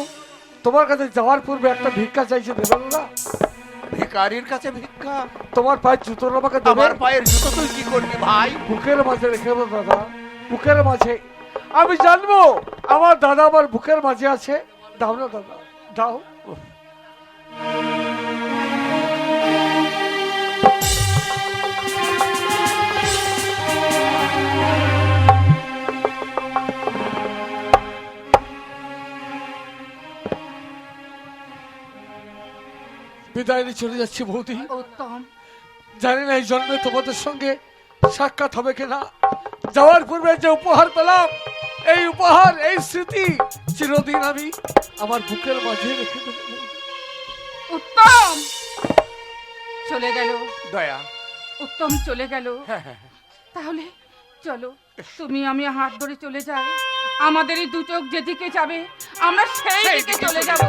তোমার কাছে যাওয়ার পূর্বে একটা ভিক্ষা চাইছে, দেবে না? ভিখারির কাছে ভিক্ষা? তোমার পায়ের জুতো আমাকে দেবে? আমার পায়ের জুতো তুই কি করবি ভাই? বুকের মাঝে রেখে দেবো দাদা, বুকের মাঝে। আমি জানবো আমার দাদা আমার বুকের মাঝে আছে। দাও না দাদা, দাও। বিদায় নিয়ে চলে যাচ্ছি বৌদি। উত্তম, জানি না এই জন্মে তোমাদের সঙ্গে সাক্ষাৎ হবে কিনা। যাওয়ার পূর্বে যে উপহার পেলাম, এই উপহার, এই স্মৃতি চিরদিন আমি আমার বুকের মাঝে রেখে দেব। উত্তম চলে গেল, দয়া। উত্তম চলে গেল। তাহলে চলো, তুমি আমি হাত ধরে চলে যাই। আমাদের এই দু চোখ যেদিকে যাবে আমরা সেই দিকে চলে যাব।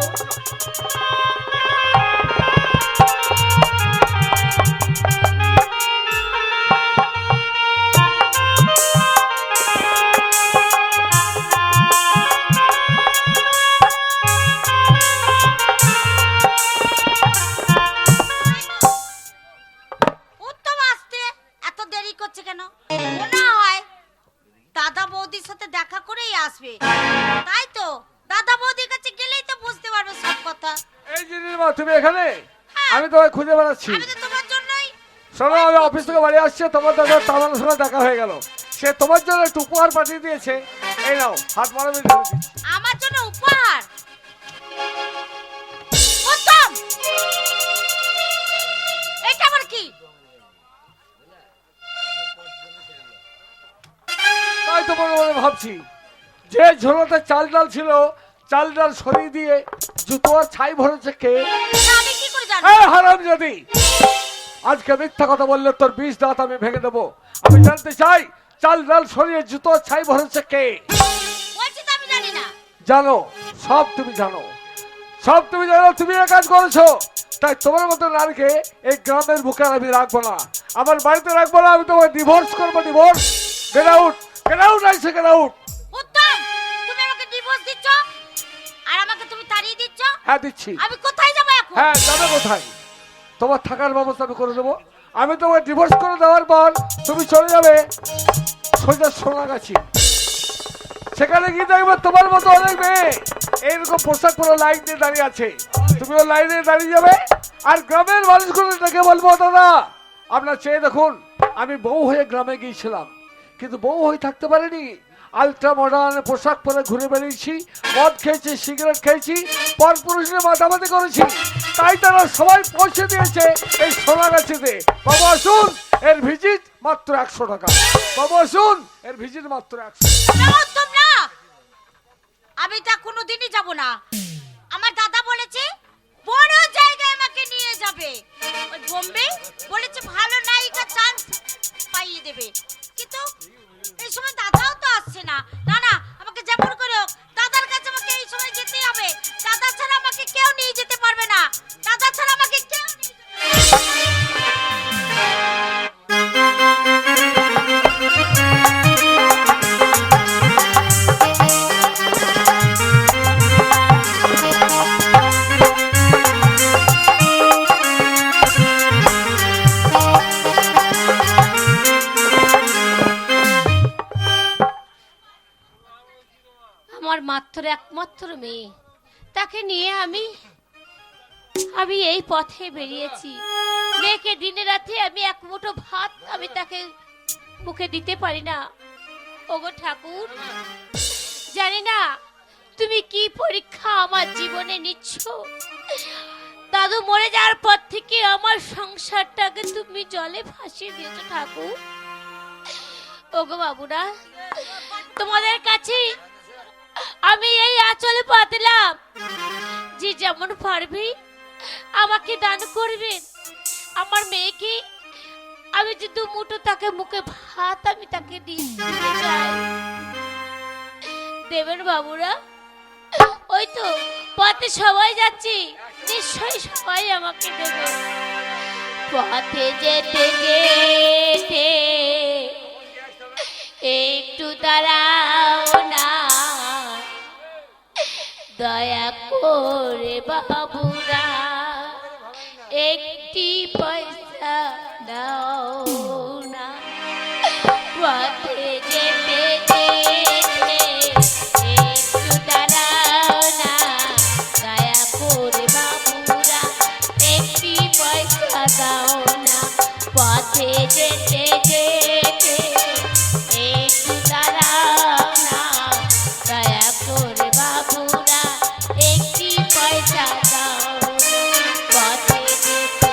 উত্তম আসতে এত দেরি করছে কেন? মনে হয় দাদা বৌদির সাথে দেখা করেই আসবে, তাই তো? দাদা বৌদির কাছে গেলেই তো বুঝতে পারবে সব কথা। এই যে মা, তুমি এখানে? আমি তোমায় খুঁজে বেড়াচ্ছি। আমি তো তোমার জন্যই। শোনো, আমি অফিস থেকে বাড়ি আসছি, তোমার দাদা তামার সঙ্গে দেখা হয়ে গেল। সে তোমার জন্য একটু উপহার পাঠিয়ে দিয়েছে। এই নাও, হাত মারাবে। আমার জন্য উপহার? উত্তম, এটা আবার কি? তাই তো মনে মনে ভাবছি, যে ঝোলাতে চাল ডাল ছিল, চাল ডাল সরিয়ে দিয়ে জুতো আর ছাই ভরেছে কে? না, আমি কি করে জানবো? এই হারামজাদি, আজকে মিথ্যা কথা বললে তোর 20 দাঁত আমি ভেঙে দেবো। আমি জানতে চাই, চাল ডাল সরিয়ে জুতো আর ছাই ভরেছে কে? বলছি তো আমি জানি না। জানো, সব তুমি জানো, সব তুমি জানো। তুমি এ কাজ করেছো, তাই তোমার মতো নারীকে এই গ্রামের বুকে আমি রাখবো না, আমার বাড়িতে রাখবো না। আমি তোমাকে ডিভোর্স করবো, divorce. Get out, get out, আইসে গেট আউট। উত্তম, তুমি আমাকে ডিভোর্স দিচ্ছ আর আমাকে তুমি তাড়িয়ে দিচ্ছ? হ্যাঁ দিচ্ছি। আমি কোথায় যাব এখন? হ্যাঁ, যাবে কোথায়? তোমার থাকার ব্যবস্থা আমি করে দেবো। আমি তোমাকে ডিভোর্স করে দেওয়ার পর তুমি চলে যাবে সোজা সোনাগাছি। সেখানে গিয়ে দেখবে তোমার মতো অনেক মেয়ে এইরকম পোশাক পরে লাইন দিয়ে দাঁড়িয়ে আছে। তুমিও লাইনে দাঁড়িয়ে যাবে, আর গ্রামের মানুষগুলো ডেকে বলবো, দাদা আপনার চেয়ে দেখুন, আমি বউ হয়ে গ্রামে গিয়েছিলাম, কিন্তু বউ হয়ে থাকতে পারিনি। আলট্রা মডার্ন পোশাক পরে ঘুরে বেরিয়েছি, মদ খেয়েছি, সিগারেট খেয়েছি, পর পুরুষের মাতামাতি করেছি। তাই তারা সবাই পৌঁছে দিয়েছে এই সোনাগাছিতে। বাবু আসুন, এর ভিজিট মাত্র 100 টাকা। বাবু আসুন, এর ভিজিট মাত্র 100। না উত্তম, না, আমি তা কোনোদিনই যাব না। আমার দাদা বলেছে বড় জায়গায় আমাকে নিয়ে যাবে, ওই বোম্বে বলেছে ভালো নায়িকা চান্স পাইয়ে দেবে। কিন্তু এই সময় দাদাও তো আসছে না। না না, আমাকে যেমন করে হোক দাদার কাছে আমাকে এই সময় যেতে হবে। দাদা ছাড়া আমাকে কেউ নিয়ে যেতে পারবে না। দাদা ছাড়া আমাকে কেউ নিয়ে যেতে পারবে না। আমার মাত্র একমাত্র মেয়ে, তাকে নিয়ে আমি এই পথে বেরিয়েছি। মেয়েকে দিনে রাতে আমি এক মুঠো ভাত আমি তাকে মুখে দিতে পারি না। ওগো ঠাকুর, জানি না তুমি কি পরীক্ষা আমার জীবনে নিচ্ছ। দাদু মরে যাওয়ার পর থেকে আমার সংসারটাকে তুমি জলে ভাসিয়ে দিয়েছো ঠাকুর। ওগো বাবুরা, তোমাদের কাছে আমি এই আঁচলে পাতলাম, যে যেমন পারবি আমাকে দান করবেন। আমার মেয়েকে আমি যে দু মুঠো তাকে মুখে ভাত আমি তাকে দিতে চাই, দেবেন বাবুরা। ওই তো পথে সবাই যাচ্ছি, নিশ্চয়ই সবাই আমাকে দেবে। পথে যেতে যেতে একটু দাঁড়াও না, দয়া করে বাবুরা একটি পয়সা দাও না। পথে যেতে যেতে একটু দাঁড়াও না, দয়া করে বাবুরা একটি পয়সা দাও না। পথে যেতে যেতে একটু দাঁড়াও না, দয়া করে বাবুরা একটি পয়সা দাও। পথে যেতে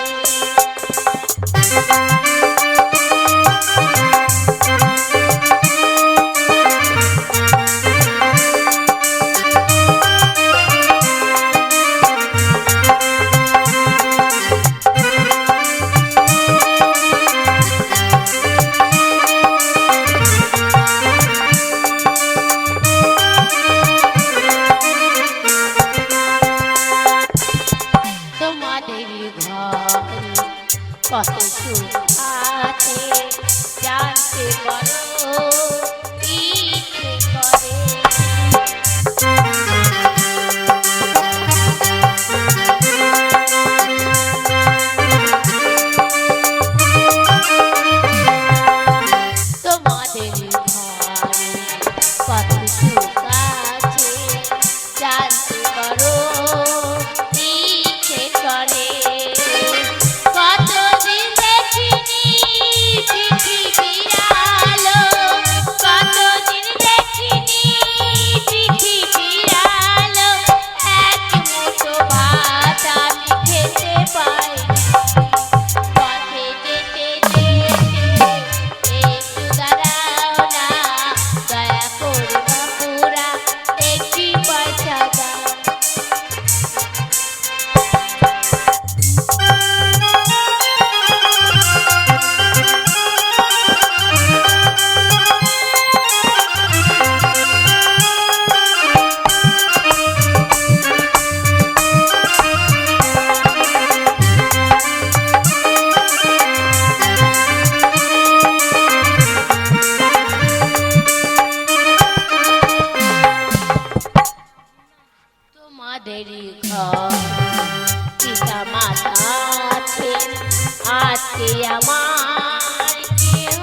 তোমাদের ঘরে কত সুখ আছে জানতে পারো ইচ্ছে করে। তোমাদের ঘরে কত সুখ আছে জানতে পারো ইচ্ছে করে। কতদিন দেখিনি পৃথিবীর আলো, কতদিন দেখিনি পৃথিবীর আলো, এক মুঠো ভাত আমি খেতে পাই। পথে যেতে যেতে একটু দাঁড়াও না, দয়া করে বাবুরা একটি পয়সা দাও। তোমাদের ঘর পিতা মাতা আছে, আছে আমার কেহ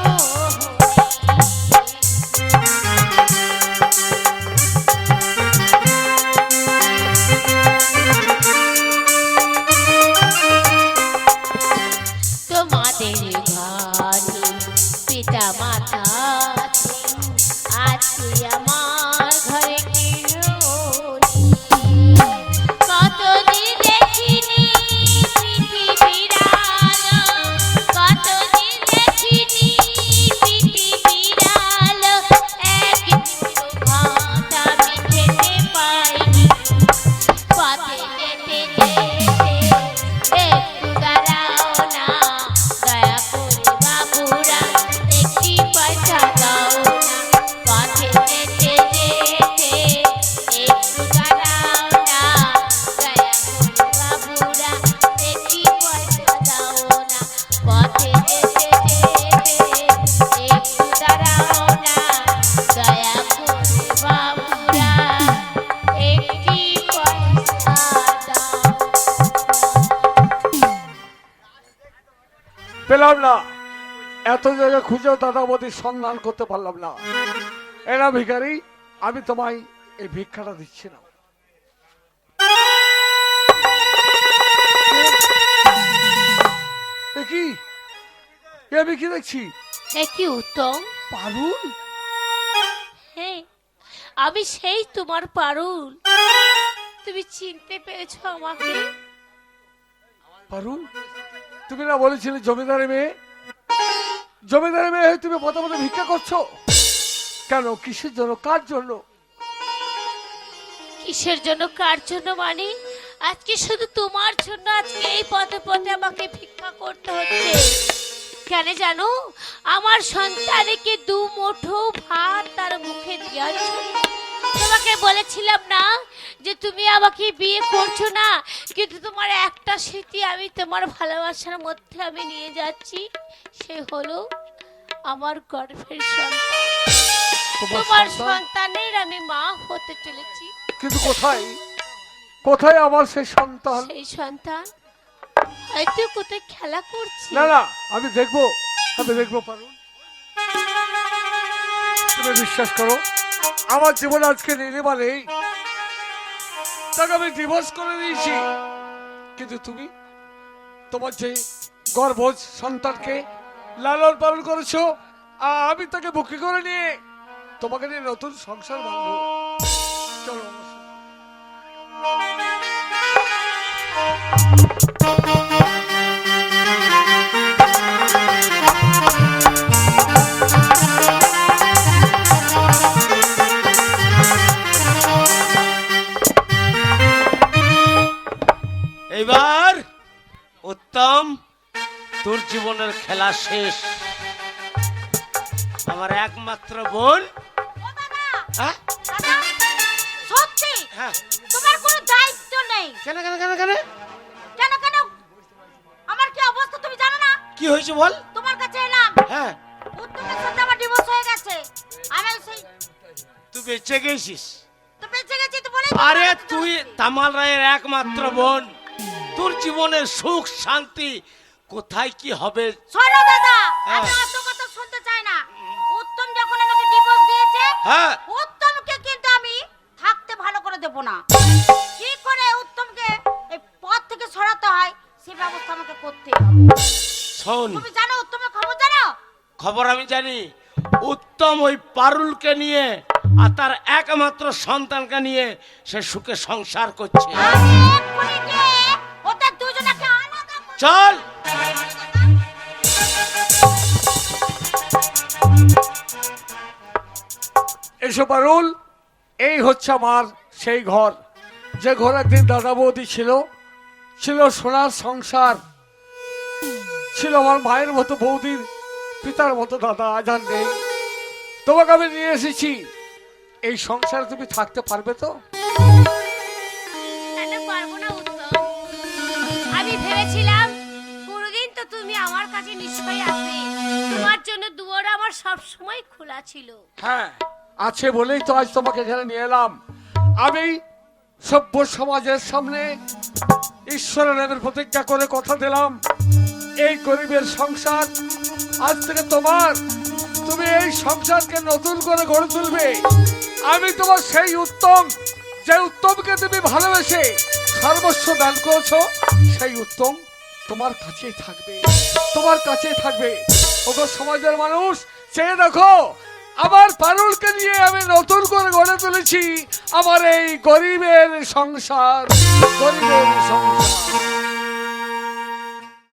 তোমাদের ঘরে পিতা মাতা আছে, আছে আমার ঘরে কেহ কতদিন দেখিনি পৃথিবীর আলো, কতদিন দেখিনি পৃথিবীর আলো, এক মুঠো ভাত আমি খেতে পাইনি। পথে যেতে যেতে একটু দাঁড়াও না, দয়া করে বাবুরা একটি পয়সা দাও না। পথে যেতে যেতে একটু দাঁড়াও না, দয়া করে বাবুরা একটি পয়সা দাও না। পথে যেতে যেতে একটু দাঁড়াও না, দয়া করে বাবুরা একটি পয়সা দাও। পেলাম না, এত জায়গা খুঁজেও দাদা বৌদির সন্ধান করতে পারলাম না। এরা ভিখারি, আমি তোমায় এই ভিক্ষাটা দিচ্ছি না। কি আমি কি দেখছি? কি উত্তম, পারুল? হ্যাঁ আমি সেই তোমার পারুল। তুমি চিনতে পেরেছো আমাকে? পারুল, তুমি না বলেছিলে জমিদারের মেয়ে? জমিদারের মেয়ে হয়ে তুমি পথে পথে ভিক্ষা করছো কেন? কিসের জন্য, কার জন্য? কিসের জন্য কার জন্য মানে আজকে শুধু তোমার জন্য আজকে এই পথে পথে আমাকে ভিক্ষা করতে হচ্ছে। কেন জানো? আমার সন্তানকে দু মুঠো ভাত তার মুখে দিয়ার জন্য। তোমাকে বলেছিলাম না যে তুমি আমাকে বিয়ে করছো না, কিন্তু তোমার একটা স্মৃতি আমি তোমার ভালোবাসার মধ্যে আমি নিয়ে যাচ্ছি, সে হলো আমার গর্ভের সন্তান। তোমার সন্তানের আমি মা হতে চলেছি। কিন্তু কোথায়, কোথায় আমার সেই সন্তান? সেই সন্তান হয়তো কোথায় খেলা করছে। না না, আমি দেখবো, আমি দেখবো পারুল। তুমি বিশ্বাস করো, আমার জীবন আজকে নির্মা নেই, তাকে আমি ডিভোর্স করে দিয়েছি। কিন্তু তুমি তোমার যে গর্ভজ সন্তানকে লালন পালন করেছো, আমি তাকে বুকে করে নিয়ে তোমাকে নিয়ে নতুন সংসার বাঁধবো। চলো আমার সাথে। এইবার উত্তম, তোর জীবনের খেলা শেষ। আমার একমাত্র বোন। হ্যাঁ? সত্যি হ্যাঁ। তোমার কোনো দায়িত্ব নেই। কেন কেন কেন কেন কেন কেন? আমার কি অবস্থা তুমি জানো না? কি হয়েছে বল? তোমার কাছে এলাম, হ্যাঁ, উত্তমের সাথে আমার ডিভোর্স হয়ে গেছে। আমি সেই তুই বেঁচে গেছিস। তো বেঁচে গেছি তো বলেই। আরে তুই তামাল রায়ের একমাত্র বোন, তোর জীবনের সুখ শান্তি কোথায় কি হবে? শোনো দাদা, হ্যাঁ। আমি অত কথা শুনতে চাই না। উত্তম যখন আমাকে ডিভোর্স দিয়েছে, হ্যাঁ, উত্তমকে কিন্তু আমি থাকতে ভালো করে দেব না। কি করে উত্তমকে এই পথ থেকে সরাতে হয় সে ব্যবস্থা আমাকে করতে হবে। শোন, তুমি জানো উত্তমের খবর জানো? খবর আমি জানি। উত্তম ওই পারুলকে নিয়ে আর তার একমাত্র সন্তানকে নিয়ে সে সুখে সংসার করছে। আমি এক্ষুনি গিয়ে ওদের দুজনকে আলাদা করে চল। এসো পারুল, এই হচ্ছে আমার সেই ঘর, যে ঘর একদিন দাদা বৌদি ছিল, ছিল সোনার সংসার, ছিল আমার মায়ের মতো বৌদির, পিতার মতো দাদা, আজ আর নেই। তোমাকে আমি নিয়ে এসেছি, এই সংসারে তুমি থাকতে পারবে তো? কেন পারবো না উত্তম? আমি ভেবেছিলাম কোনদিন তো তুমি আমার কাছে নিশ্চয়ই আসবে। তোমার জন্য দুয়ার আমার সব সময় খোলা ছিল। হ্যাঁ, আছে বলেই তো আজ তোমাকে এখানে নিয়ে এলাম। আমি সভ্য সমাজের সামনে ঈশ্বরের নামের প্রতিজ্ঞা করে কথা দিলাম, এই গরিবের সংসার আজ থেকে তোমার। তুমি এই সংসারকে নতুন করে গড়ে তুলবে। আমি তোমার সেই উত্তম, যে উত্তমকে তুমি ভালোবেসে সর্বস্ব দান করেছো, সেই উত্তম তোমার কাছেই থাকবে, তোমার কাছেই থাকবে। ওগো সমাজের মানুষ, চেয়ে দেখো, আমার পারুলকে নিয়ে আমি নতুন করে গড়ে তুলেছি আমার এই গরিবের সংসার, গরিবের সংসার।